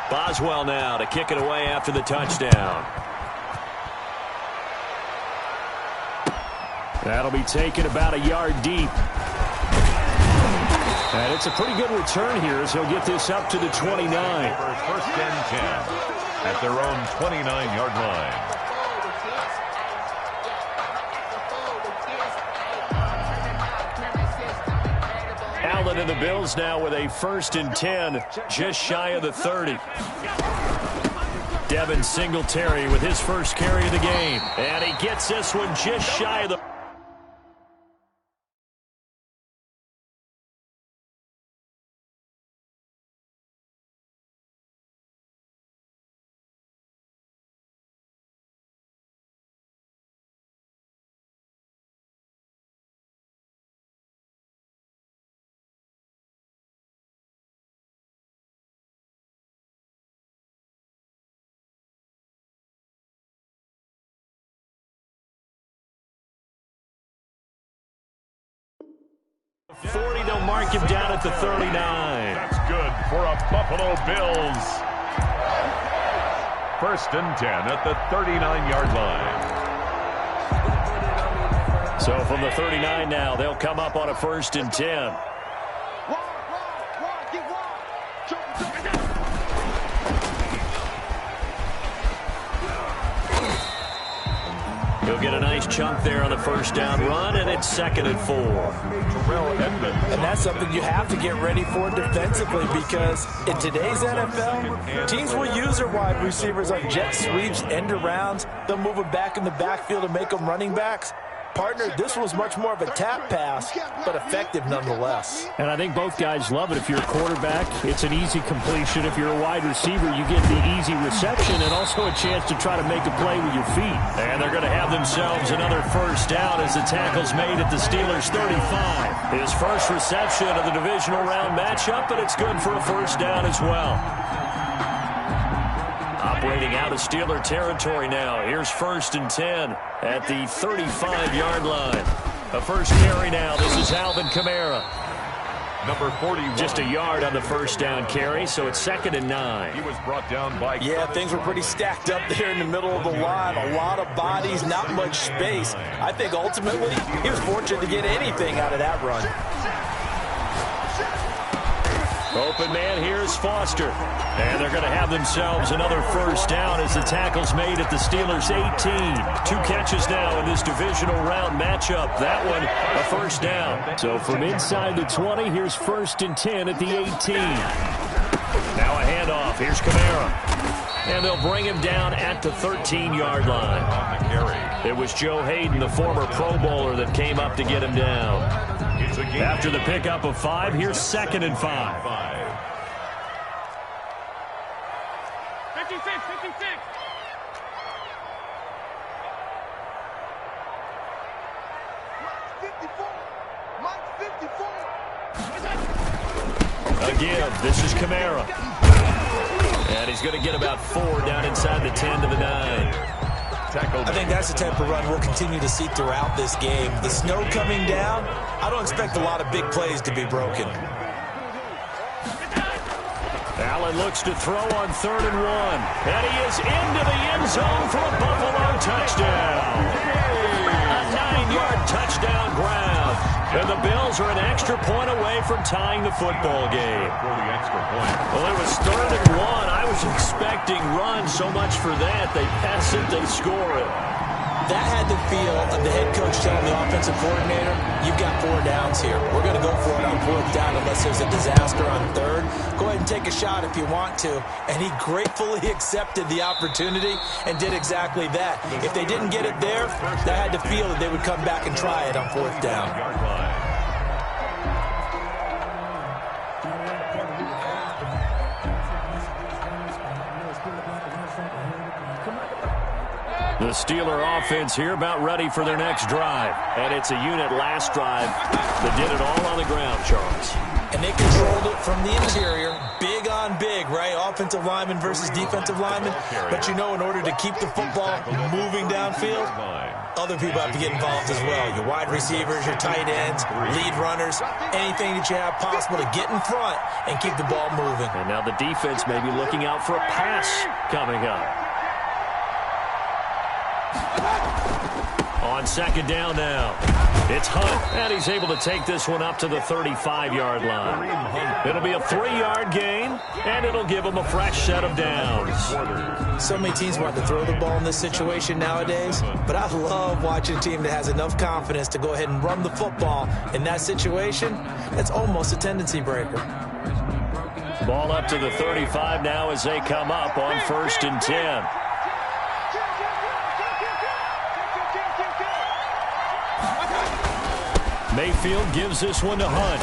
Boswell now to kick it away after the touchdown. That'll be taken about a yard deep. And it's a pretty good return here as he'll get this up to the 29. First and 10 at their own 29-yard line. Allen and the Bills now with a 1st and 10, just shy of the 30. Devin Singletary with his first carry of the game. And he gets this one just shy of the... They'll mark him down at the 39. That's good for a Buffalo Bills. 1st and 10 at the 39-yard line. So from the 39 now, they'll come up on a 1st and 10. He'll get a nice chunk there on the 1st down run, and it's 2nd and 4. And that's something you have to get ready for defensively, because in today's NFL, teams will use their wide receivers on jet sweeps, end arounds. They'll move them back in the backfield and make them running backs. Partner, this was much more of a tap pass, but effective nonetheless. And I think both guys love it. If you're a quarterback, it's an easy completion. If you're a wide receiver, you get the easy reception and also a chance to try to make a play with your feet. And they're going to have themselves another 1st down as the tackle's made at the Steelers' 35. His first reception of the divisional round matchup, but it's good for a 1st down as well. Operating out of Steeler territory now. Here's 1st and 10 at the 35-yard line. A first carry now. This is Alvin Kamara. Number 41. Just a yard on the 1st down carry, so it's 2nd and 9. He was brought down by... Yeah, things were pretty stacked up there in the middle of the line. A lot of bodies, not much space. I think ultimately he was fortunate to get anything out of that run. Open man, here's Foster. And they're going to have themselves another 1st down as the tackle's made at the Steelers' 18. 2 catches now in this divisional round matchup. That one, a 1st down. So from inside the 20, here's 1st and 10 at the 18. Now a handoff. Here's Kamara. And they'll bring him down at the 13-yard line. It was Joe Hayden, the former Pro Bowler, that came up to get him down. After the pickup of 5, here's 2nd and 5. 56. A give. This is Kamara. And he's going to get about 4 down inside the 10 to the 9. I think that's the type of run we'll continue to see throughout this game. The snow coming down, I don't expect a lot of big plays to be broken. Allen looks to throw on 3rd and 1. And he is into the end zone for a Buffalo touchdown. A 9-yard touchdown grab. And the Bills are an extra point away from tying the football game. Well, it was 3rd and 1. I was expecting run so much for that. They pass it, they score it. That had the feel of the head coach telling the offensive coordinator, you've got 4 downs here. We're going to go for it on 4th down unless there's a disaster on 3rd. Go ahead and take a shot if you want to. And he gratefully accepted the opportunity and did exactly that. If they didn't get it there, that had to feel that they would come back and try it on 4th down. The Steeler offense here about ready for their next drive. And it's a unit last drive that did it all on the ground, Charles. And they controlled it from the interior. Big on big, right? All offensive lineman versus defensive lineman. But you know, in order to keep the football moving downfield, other people have to get involved as well. Your wide receivers, your tight ends, lead runners, anything that you have possible to get in front and keep the ball moving. And now the defense may be looking out for a pass coming up. On second down now, it's Hunt, and he's able to take this one up to the 35-yard line. It'll be a 3-yard gain, and it'll give him a fresh set of downs. So many teams want to throw the ball in this situation nowadays, but I love watching a team that has enough confidence to go ahead and run the football. In that situation, that's almost a tendency breaker. Ball up to the 35 now as they come up on 1st and 10. Mayfield gives this one to Hunt.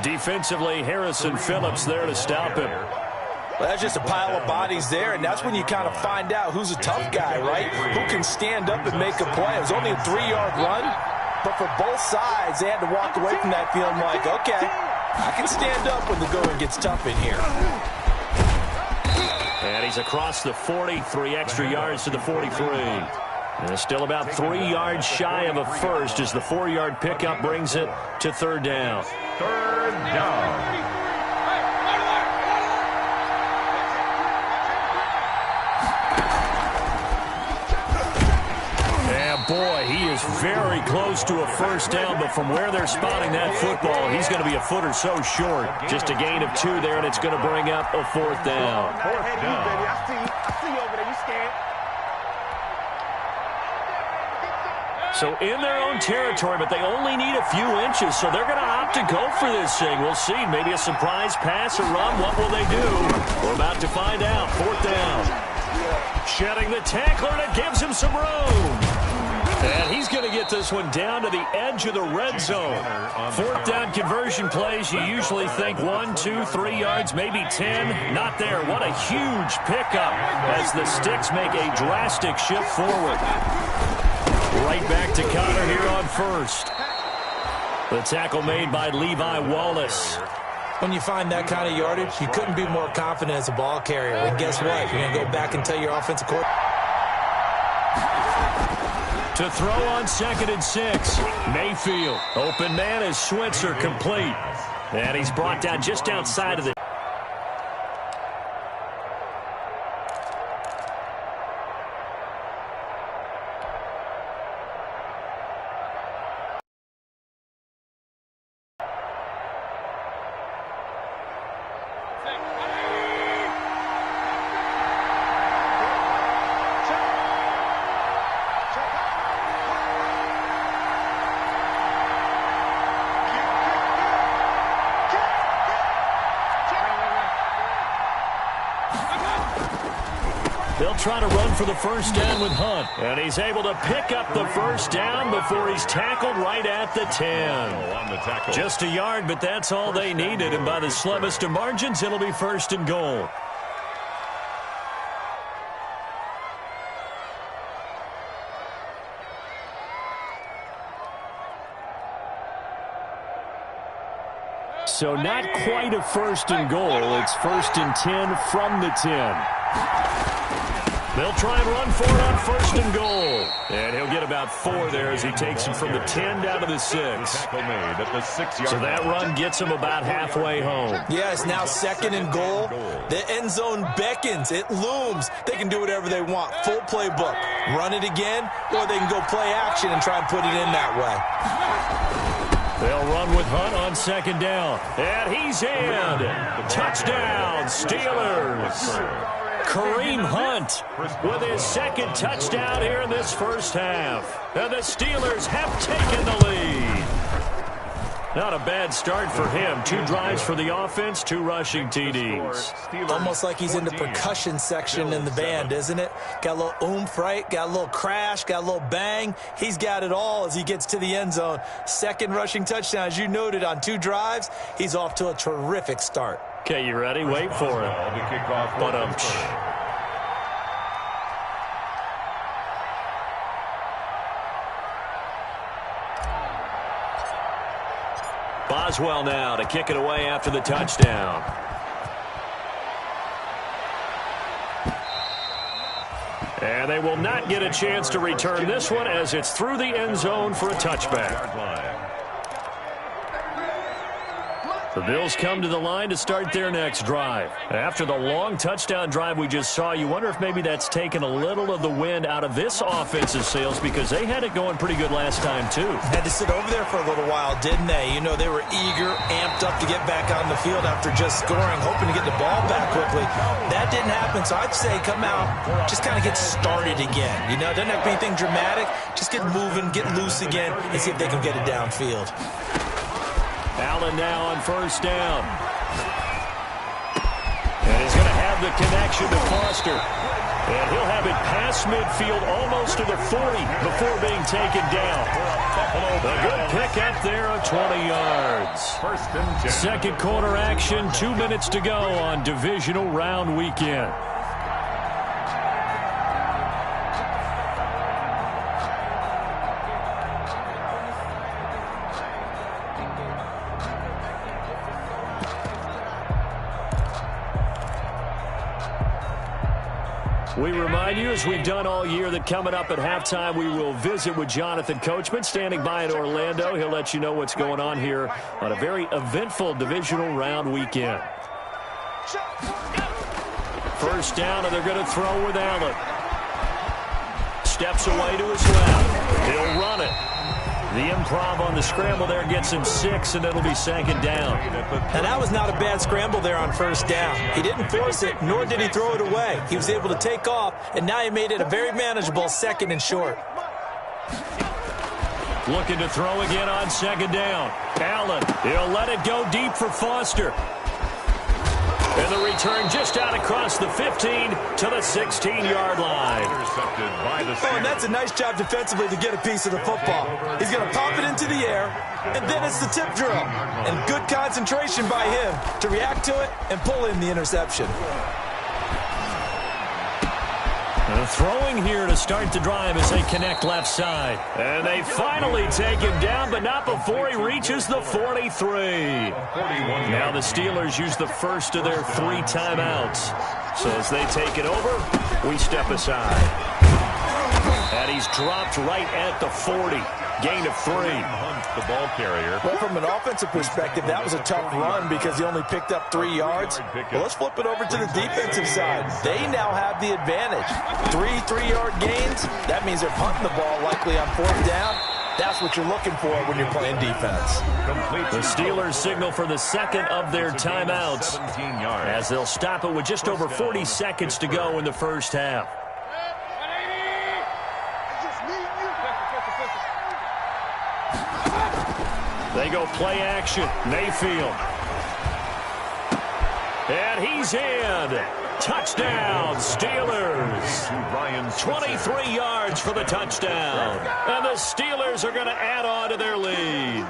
Defensively, Harrison Phillips there to stop him. Well, that's just a pile of bodies there, and that's when you kind of find out who's a tough guy, right? Who can stand up and make a play. It was only a 3-yard run, but for both sides, they had to walk away from that feeling like, okay, I can stand up when the going gets tough in here. And he's across the 40, 3 extra yards to the 43. And still about 3 yards shy of a first as the 4-yard pickup brings it to 3rd down. 3rd down. Boy, he is very close to a first down, but from where they're spotting that football, he's going to be a foot or so short. Just a gain of 2 there, and it's going to bring up a 4th down. So in their own territory, but they only need a few inches, so they're going to opt to go for this thing. We'll see. Maybe a surprise pass or run. What will they do? We're about to find out. 4th down. Shedding the tackler, and it gives him some room. And he's going to get this one down to the edge of the red zone. 4th down conversion plays, you usually think 1, 2, 3 yards, maybe 10. Not there. What a huge pickup as the Sticks make a drastic shift forward. Right back to Connor here on 1st. The tackle made by Levi Wallace. When you find that kind of yardage, you couldn't be more confident as a ball carrier. And guess what? You're going to go back and tell your offensive coordinator. To throw on 2nd and 6. Mayfield. Open man is Switzer, complete. And he's brought down just outside of the... They'll try to run for the first down with Hunt. And he's able to pick up the first down before he's tackled right at the 10. Just a yard, but that's all they needed. And by the slimmest of margins, it'll be 1st and goal. So not quite a 1st and goal. It's 1st and 10 from the 10. They'll try and run for it on 1st and goal. And he'll get about 4 there as he takes him from the 10 down to the 6. So that run gets him about halfway home. Yeah, it's now 2nd and goal. The end zone beckons. It looms. They can do whatever they want. Full playbook. Run it again, or they can go play action and try and put it in that way. They'll run with Hunt on 2nd down. And he's in. Touchdown, Steelers. Kareem Hunt with his 2nd touchdown here in this first half. And the Steelers have taken the lead. Not a bad start for him. 2 drives for the offense, 2 rushing TDs. Almost like he's in the percussion section in the band, isn't it? Got a little oomph, right? Got a little crash, got a little bang. He's got it all as he gets to the end zone. 2nd rushing touchdown, as you noted, on 2 drives. He's off to a terrific start. Okay, you ready? Wait for it. But Boswell now to kick it away after the touchdown. And they will not get a chance to return this one as it's through the end zone for a touchback. The Bills come to the line to start their next drive. After the long touchdown drive we just saw, you wonder if maybe that's taken a little of the wind out of this offensive sails because they had it going pretty good last time, too. Had to sit over there for a little while, didn't they? You know, they were eager, amped up to get back on the field after just scoring, hoping to get the ball back quickly. That didn't happen, so I'd say come out, just kind of get started again. You know, doesn't have to be anything dramatic. Just get moving, get loose again, and see if they can get it downfield. Allen now on first down. And he's going to have the connection to Foster. And he'll have it past midfield almost to the 40 before being taken down. A good pick up there of 20 yards. First and 10. Second quarter action, 2 minutes to go on divisional round weekend. We remind you, as we've done all year, that coming up at halftime, we will visit with Jonathan Coachman, standing by in Orlando. He'll let you know what's going on here on a very eventful divisional round weekend. First down, and they're going to throw with Allen. Steps away to his left. He'll run it. The improv on the scramble there gets him 6, and it'll be second down. And that was not a bad scramble there on first down. He didn't force it, nor did he throw it away. He was able to take off, and now he made it a very manageable second and short. Looking to throw again on second down. Allen, he'll let it go deep for Foster. And the return just out across the 15 to the 16-yard line. Intercepted by the and that's a nice job defensively to get a piece of the football. He's going to pop it into the air, and then it's the tip drill. And good concentration by him to react to it and pull in the interception. Throwing here to start the drive as they connect left side. And they finally take him down, but not before he reaches the 43. Now the Steelers use the first of their 3 timeouts. So as they take it over, we step aside. And he's dropped right at the 40. Gain of 3. The ball carrier. Well, from an offensive perspective, that was a tough run because he only picked up 3 yards. Well, let's flip it over to the defensive side. They now have the advantage. 3-3-yard gains. That means they're punting the ball likely on 4th down. That's what you're looking for when you're playing defense. The Steelers signal for the second of their timeouts as they'll stop it with just over 40 seconds to go in the first half. They go play action. Mayfield. And he's in. Touchdown, Steelers. 23 yards for the touchdown. And the Steelers are going to add on to their lead.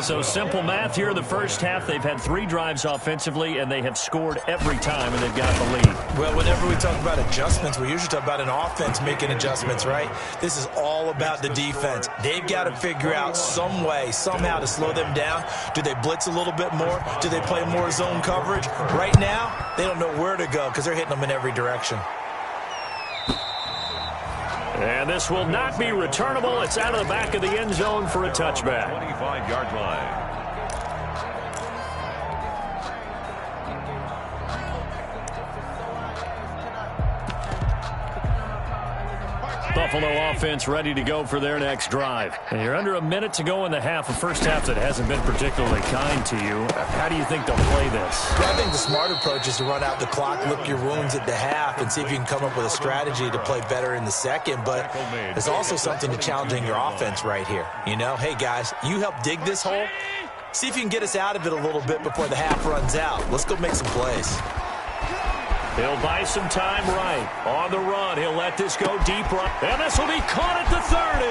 So simple math here in the first half. They've had 3 drives offensively, and they have scored every time, and they've got the lead. Well, whenever we talk about adjustments, we usually talk about an offense making adjustments, right? This is all about the defense. They've got to figure out some way, somehow to slow them down. Do they blitz a little bit more? Do they play more zone coverage? Right now, they don't know where to go because they're hitting them in every direction. And this will not be returnable. It's out of the back of the end zone for a touchback. 25-yard line. Buffalo offense ready to go for their next drive. And you're under a minute to go in the half, a first half that hasn't been particularly kind to you. How do you think they'll play this? Yeah, I think the smart approach is to run out the clock, lick your wounds at the half, and see if you can come up with a strategy to play better in the second. But there's also something to challenging your offense right here. You know, hey, guys, you help dig this hole. See if you can get us out of it a little bit before the half runs out. Let's go make some plays. He'll buy some time right. On the run, he'll let this go deep right. And this will be caught at the 30.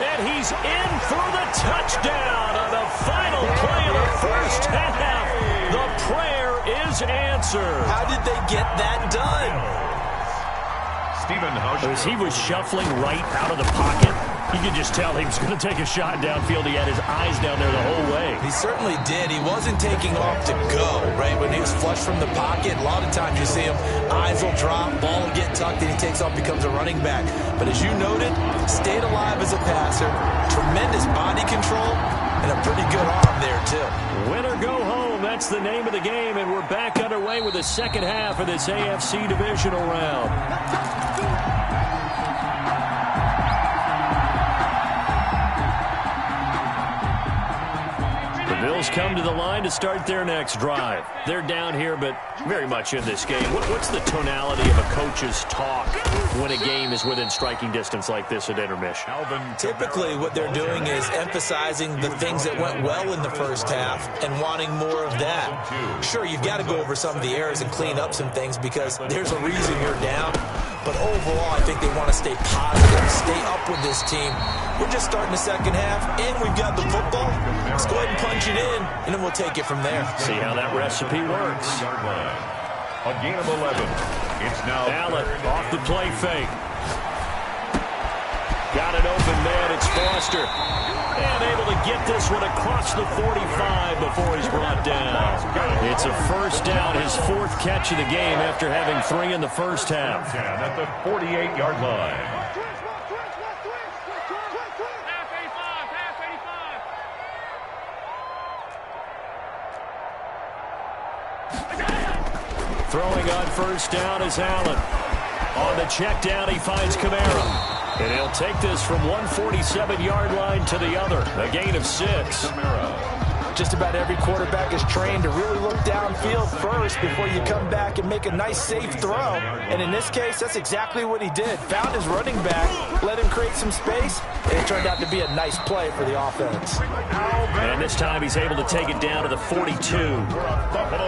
And he's in for the touchdown on the final play of the first half. The prayer is answered. How did they get that done? Stephen Hauser. As he was shuffling right out of the pocket, You could just tell he was going to take a shot downfield. He had his eyes down there the whole way. He certainly did. He wasn't taking off to go, right? When he was flush from the pocket, a lot of times you see him, eyes will drop, ball will get tucked, and he takes off, becomes a running back. But as you noted, stayed alive as a passer, tremendous body control, and a pretty good arm there, too. Win or go home, that's the name of the game, and we're back underway with the second half of this AFC divisional round. Bills come to the line to start their next drive. They're down here, but very much in this game. What's the tonality of a coach's talk when a game is within striking distance like this at intermission? Typically, what they're doing is emphasizing the things that went well in the first half and wanting more of that. Sure, you've got to go over some of the errors and clean up some things because there's a reason you're down. But overall, I think they want to stay positive, stay up with this team. We're just starting the second half, and we've got the football. Let's go ahead and punch it in, and then we'll take it from there. See how that recipe works. A gain of 11. It's now Allen off the play fake. Got an open man. It's Foster. And able to get this one across the 45 before he's brought down. It's a first down, his fourth catch of the game after having 3 in the first half. At the 48-yard line. Throwing on first down is Allen. On the check down, he finds Kamara. And he'll take this from 147-yard line to the other. A gain of 6. Just about every quarterback is trained to really look downfield first before you come back and make a nice, safe throw. And in this case, that's exactly what he did. Found his running back, let him create some space, and it turned out to be a nice play for the offense. And this time he's able to take it down to the 42.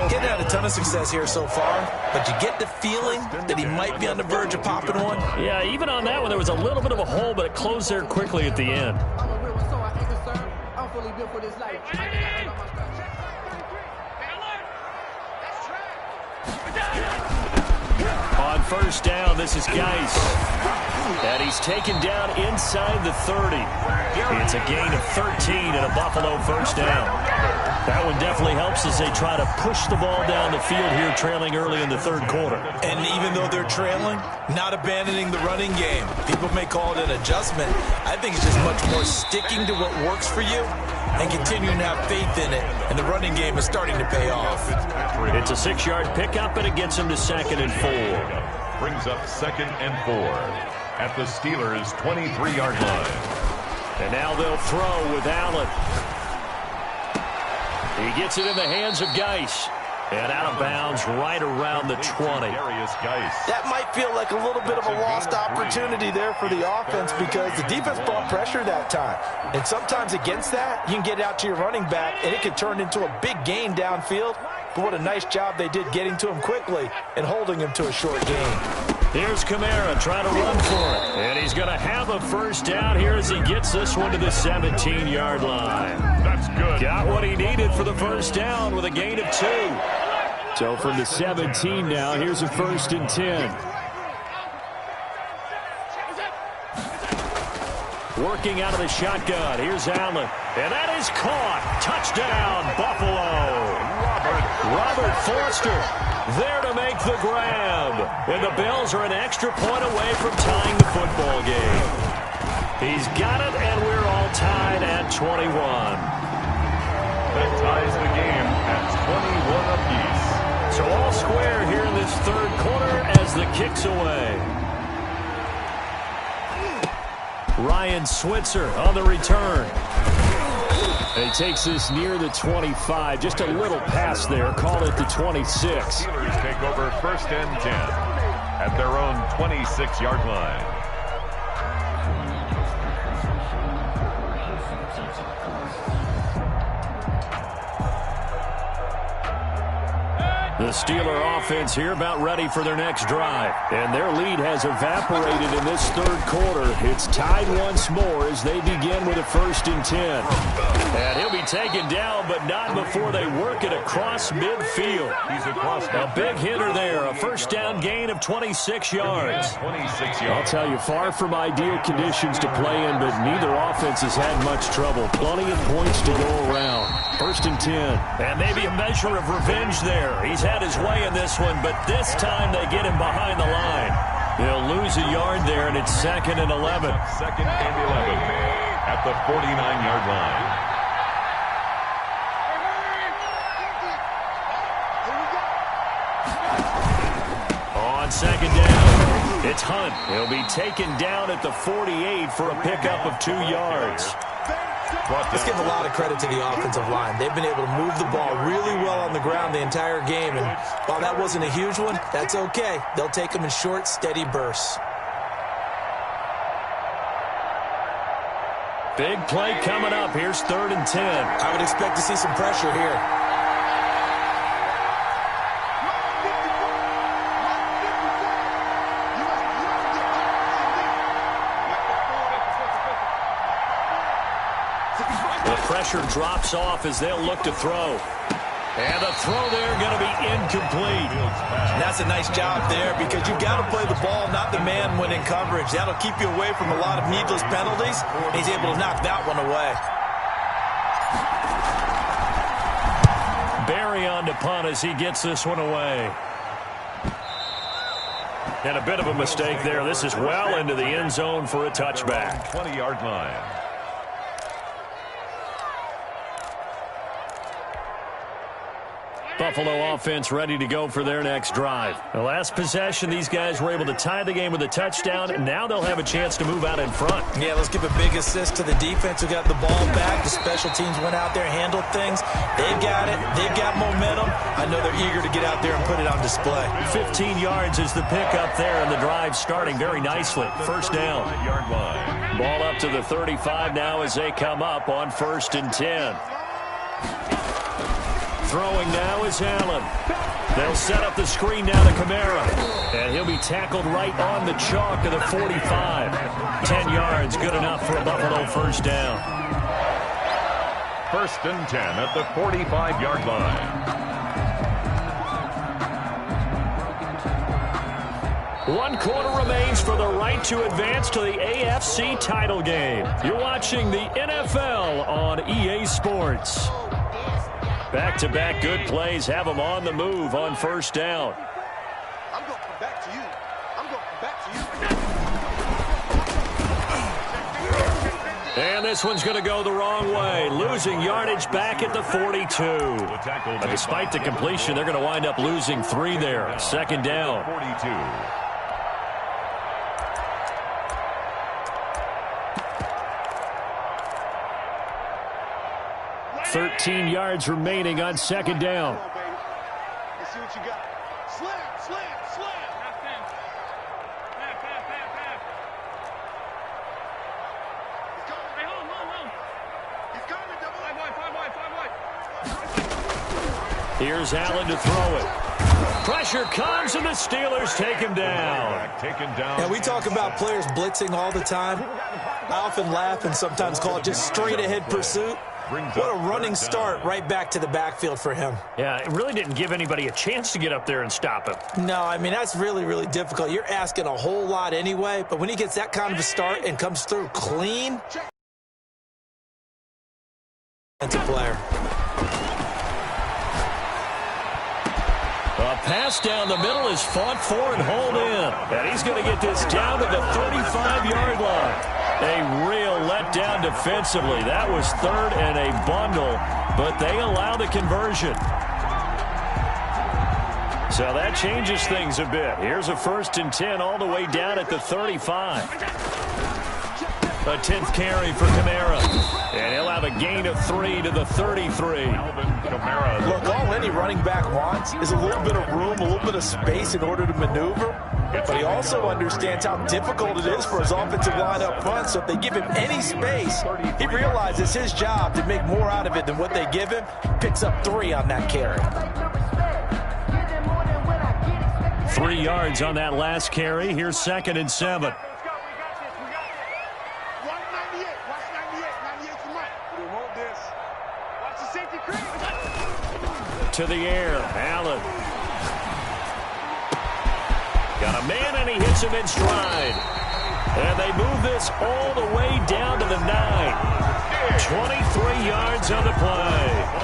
Getting had a ton of success here so far, but you get the feeling that he might be on the verge of popping one. Yeah, even on that one, there was a little bit of a hole, but it closed there quickly at the end. On first down, this is Geis. And he's taken down inside the 30. It's a gain of 13 and a Buffalo first down. That one definitely helps as they try to push the ball down the field here, trailing early in the third quarter. And even though they're trailing, not abandoning the running game. People may call it an adjustment. I think it's just much more sticking to what works for you and continuing to have faith in it. And the running game is starting to pay off. It's a 6-yard pickup, and it gets him to 2nd and 4. Brings up 2nd and 4 at the Steelers' 23-yard line. And now they'll throw with Allen. He gets it in the hands of Geis. And out of bounds right around the 20. That might feel like a little bit of a lost opportunity there for the offense because the defense brought pressure that time. And sometimes against that, you can get out to your running back, and it can turn into a big gain downfield. But what a nice job they did getting to him quickly and holding him to a short gain. Here's Kamara trying to run for it. And he's going to have a first down here as he gets this one to the 17-yard line. That's good. Got what he needed for the first down with a gain of 2. So from the 17 now, here's a 1st and 10. Working out of the shotgun. Here's Allen. And that is caught. Touchdown, Buffalo. Robert Foster there to make the grab. And the Bills are an extra point away from tying the football game. He's got it, and we're all tied at 21. That ties the game at 21 apiece. So all square here in this third quarter as the kick's away. Ryan Switzer on the return. And he takes this near the 25. Just a little pass there. Call it the 26. Steelers take over 1st and 10 at their own 26-yard line. The Steeler offense here about ready for their next drive. And their lead has evaporated in this third quarter. It's tied once more as they begin with a 1st and 10. And he'll be taken down, but not before they work it across midfield. He's across a big hitter there. A 1st down gain of 26 yards. 26 yards. I'll tell you, far from ideal conditions to play in, but neither offense has had much trouble. Plenty of points to go around. 1st and 10. And maybe a measure of revenge there. He's had his way in this one, but this time they get him behind the line. They'll lose a yard there, and it's 2nd and 11. 2nd and 11 at the 49-yard line. On 2nd down, it's Hunt. He'll be taken down at the 48 for a pickup of 2 yards. Let's give a lot of credit to the offensive line. They've been able to move the ball really well on the ground the entire game. And while that wasn't a huge one, that's okay. They'll take them in short, steady bursts. Big play coming up. Here's 3rd and 10. I would expect to see some pressure here. Pressure drops off as they'll look to throw. And the throw there going to be incomplete. And that's a nice job there because you've got to play the ball, not the man when in coverage. That'll keep you away from a lot of needless penalties. He's able to knock that one away. Barry on to punt as he gets this one away. And a bit of a mistake there. This is well into the end zone for a touchback. 20-yard line. Buffalo offense ready to go for their next drive. The last possession, these guys were able to tie the game with a touchdown. Now they'll have a chance to move out in front. Yeah, let's give a big assist to the defense who got the ball back. The special teams went out there, handled things. They've got it. They've got momentum. I know they're eager to get out there and put it on display. 15 yards is the pickup there, and the drive starting very nicely. 1st down. Ball up to the 35 now as they come up on 1st and 10. Throwing now is Allen. They'll set up the screen now to Kamara. And he'll be tackled right on the chalk of the 45. 10 yards, good enough for a Buffalo 1st down. 1st and 10 at the 45-yard line. One quarter remains for the right to advance to the AFC title game. You're watching the NFL on EA Sports. Back-to-back good plays have them on the move on 1st down. I'm going back to you. I'm going back to you. And this one's going to go the wrong way. Losing yardage back at the 42. But despite the completion, they're going to wind up losing 3 there. 2nd down. 42. 13 yards remaining on 2nd down. Let's see what you got. Slam, slam, slam. He's coming, double. Here's Allen to throw it. Pressure comes, and the Steelers take him down. Yeah, we talk about players blitzing all the time. I often laugh and sometimes call it just straight-ahead pursuit. What a running start right back to the backfield for him. Yeah, it really didn't give anybody a chance to get up there and stop him. No, I mean, that's really, really difficult. You're asking a whole lot anyway, but when he gets that kind of a start and comes through clean, it's a player. A pass down the middle is fought for and hauled in. And he's going to get this down to the 35-yard line. A real letdown defensively. That was 3rd and a bundle, but they allow the conversion. So that changes things a bit. Here's a 1st and 10 all the way down at the 35. A 10th carry for Kamara. And he'll have a gain of 3 to the 33. Look, all any running back wants is a little bit of room, a little bit of space in order to maneuver. But he also understands how difficult it is for his offensive line up front. So if they give him any space, he realizes his job to make more out of it than what they give him. Picks up 3 on that carry. 3 yards on that last carry. Here's 2nd and 7. Let's go. We got this. We got this. Watch 98. Watch 98. 98's the mic. We want this. Watch the safety creep. To the air. Allen. Got a man, and he hits him in stride. And they move this all the way down to the 9. 23 yards on the play.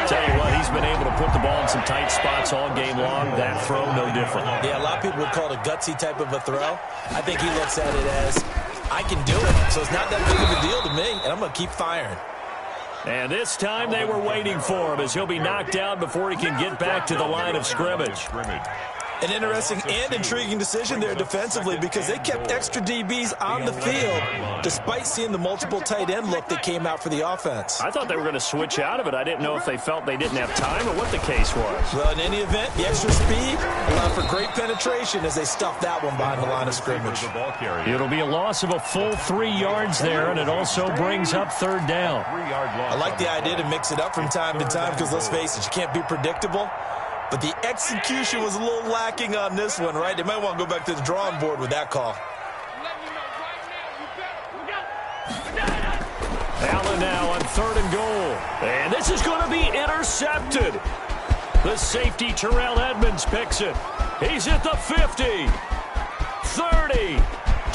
Tell you what, he's been able to put the ball in some tight spots all game long. That throw, no different. Yeah, a lot of people would call it a gutsy type of a throw. I think he looks at it as, I can do it, so it's not that big of a deal to me, and I'm going to keep firing. And this time they were waiting for him as he'll be knocked down before he can get back to the line of scrimmage. An interesting and intriguing decision there defensively because they kept extra DBs on the field despite seeing the multiple tight end look that came out for the offense. I thought they were going to switch out of it. I didn't know if they felt they didn't have time or what the case was. Well, in any event, the extra speed allowed for great penetration as they stuffed that one behind the line of scrimmage. It'll be a loss of a full 3 yards there, and it also brings up 3rd down. I like the idea to mix it up from time to time because, let's face it, you can't be predictable. But the execution was a little lacking on this one, right? They might want to go back to the drawing board with that call. Allen now on 3rd and goal. And this is going to be intercepted. The safety, Terrell Edmonds, picks it. He's at the 50, 30,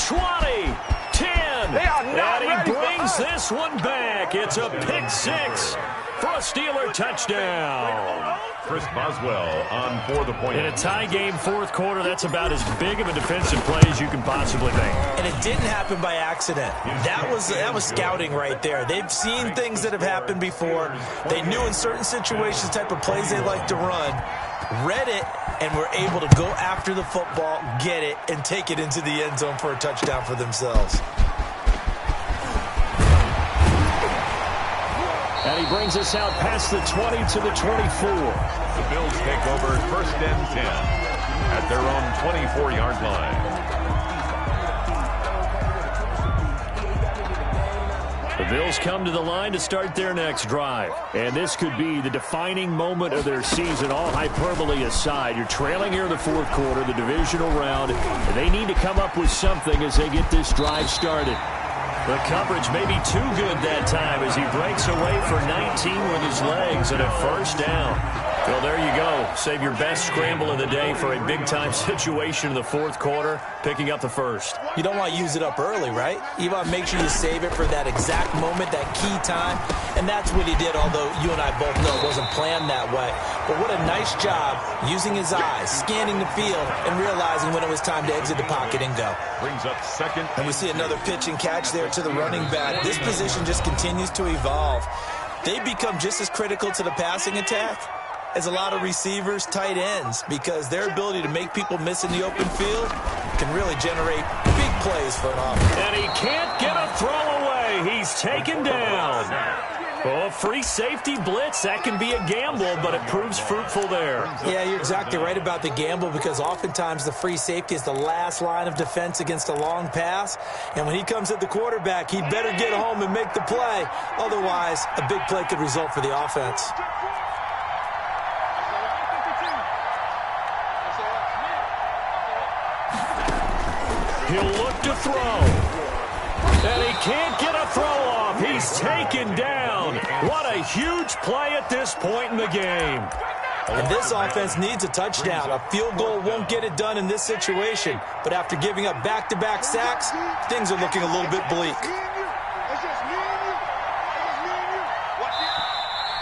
20, 10. And he brings this one back. It's a pick 6 for a Steeler touchdown. Chris Boswell on for the point. In a tie game, 4th quarter, that's about as big of a defensive play as you can possibly make. And it didn't happen by accident. That was scouting right there. They've seen things that have happened before. They knew in certain situations the type of plays they like to run, read it, and were able to go after the football, get it, and take it into the end zone for a touchdown for themselves. And he brings us out past the 20 to the 24. The Bills take over 1st and 10 at their own 24-yard line. The Bills come to the line to start their next drive. And this could be the defining moment of their season, all hyperbole aside. You're trailing here in the 4th quarter, the divisional round. And they need to come up with something as they get this drive started. The coverage may be too good that time as he breaks away for 19 with his legs and a 1st down. Well, there you go. Save your best scramble of the day for a big-time situation in the 4th quarter, picking up the 1st. You don't want to use it up early, right? You want to make sure you save it for that exact moment, that key time. And that's what he did, although you and I both know it wasn't planned that way. But what a nice job using his eyes, scanning the field, and realizing when it was time to exit the pocket and go. Brings up 2nd. And we see another pitch and catch there to the running back. This position just continues to evolve. They become just as critical to the passing attack as a lot of receivers, tight ends, because their ability to make people miss in the open field can really generate big plays for an offense. And he can't get a throw away. He's taken down. Oh, free safety blitz, that can be a gamble, but it proves fruitful there. Yeah, you're exactly right about the gamble because oftentimes the free safety is the last line of defense against a long pass. And when he comes at the quarterback, he better get home and make the play. Otherwise, a big play could result for the offense. He'll look to throw. And he can't get a throw off. He's taken down. What a huge play at this point in the game. And this offense needs a touchdown. A field goal won't get it done in this situation. But after giving up back-to-back sacks, things are looking a little bit bleak.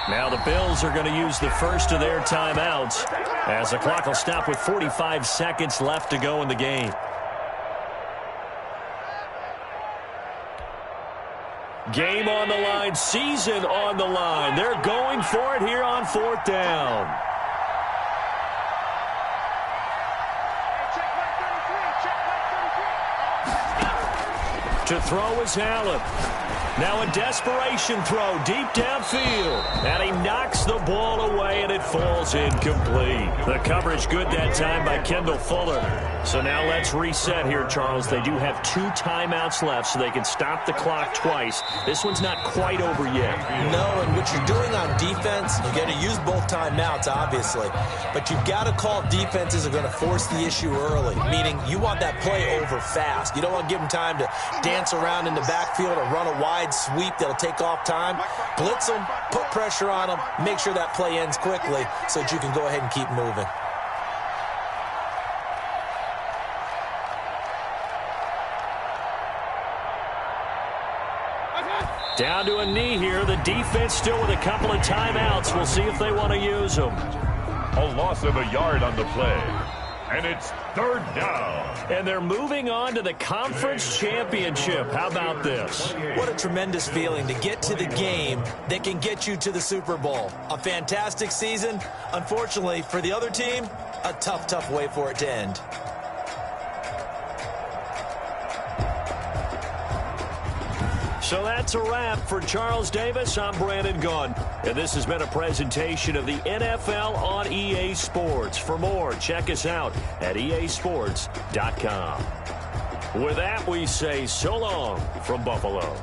Now the Bills are going to use the first of their timeouts as the clock will stop with 45 seconds left to go in the game. Game on the line, season on the line. They're going for it here on 4th down. To throw is Allen. Now a desperation throw deep downfield. And he knocks the ball away, and it falls incomplete. The coverage good that time by Kendall Fuller. So now let's reset here, Charles. They do have 2 timeouts left, so they can stop the clock twice. This one's not quite over yet. No, and what you're doing on defense, you're going to use both timeouts, obviously. But you've got to call defenses are going to force the issue early, meaning you want that play over fast. You don't want to give them time to dance around in the backfield or run a wide sweep that'll take off time. Blitz them, put pressure on them, make sure that play ends quickly so that you can go ahead and keep moving. Down to a knee here. The defense still with a couple of timeouts. We'll see if they want to use them. A loss of a yard on the play. And it's 3rd down. And they're moving on to the conference championship. How about this? What a tremendous feeling to get to the game that can get you to the Super Bowl. A fantastic season. Unfortunately, for the other team, a tough, tough way for it to end. So that's a wrap for Charles Davis. I'm Brandon Gunn. And this has been a presentation of the NFL on EA Sports. For more, check us out at easports.com. With that, we say so long from Buffalo.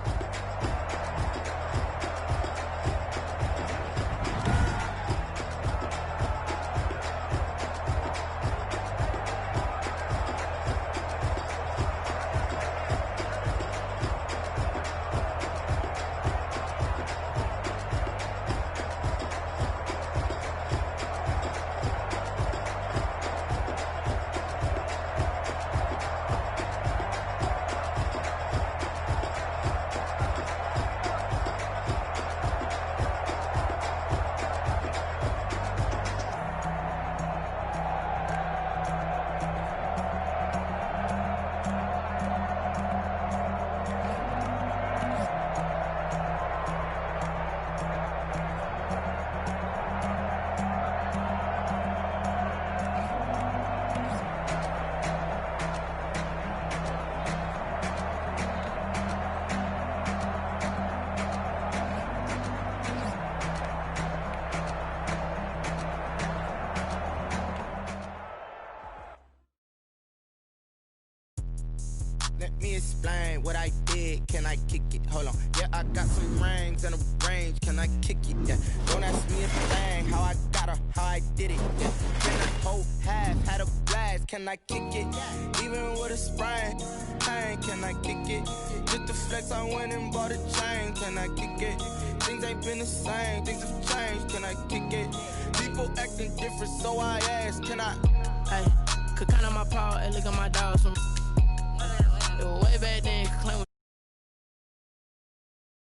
Let me explain what I did. Can I kick it? Hold on. Yeah, I got some rings and a range. Can I kick it? Yeah. Don't ask me a thing. How I got her, how I did it. Yeah. Can I hold half? Had a blast. Can I kick it? Even with a sprain. Pain. Can I kick it? Just to flex, I went and bought a chain. Can I kick it? Things ain't been the same. Things have changed. Can I kick it? People acting different, so I ask. Can I? Hey, could count on my paw and look at my dogs from.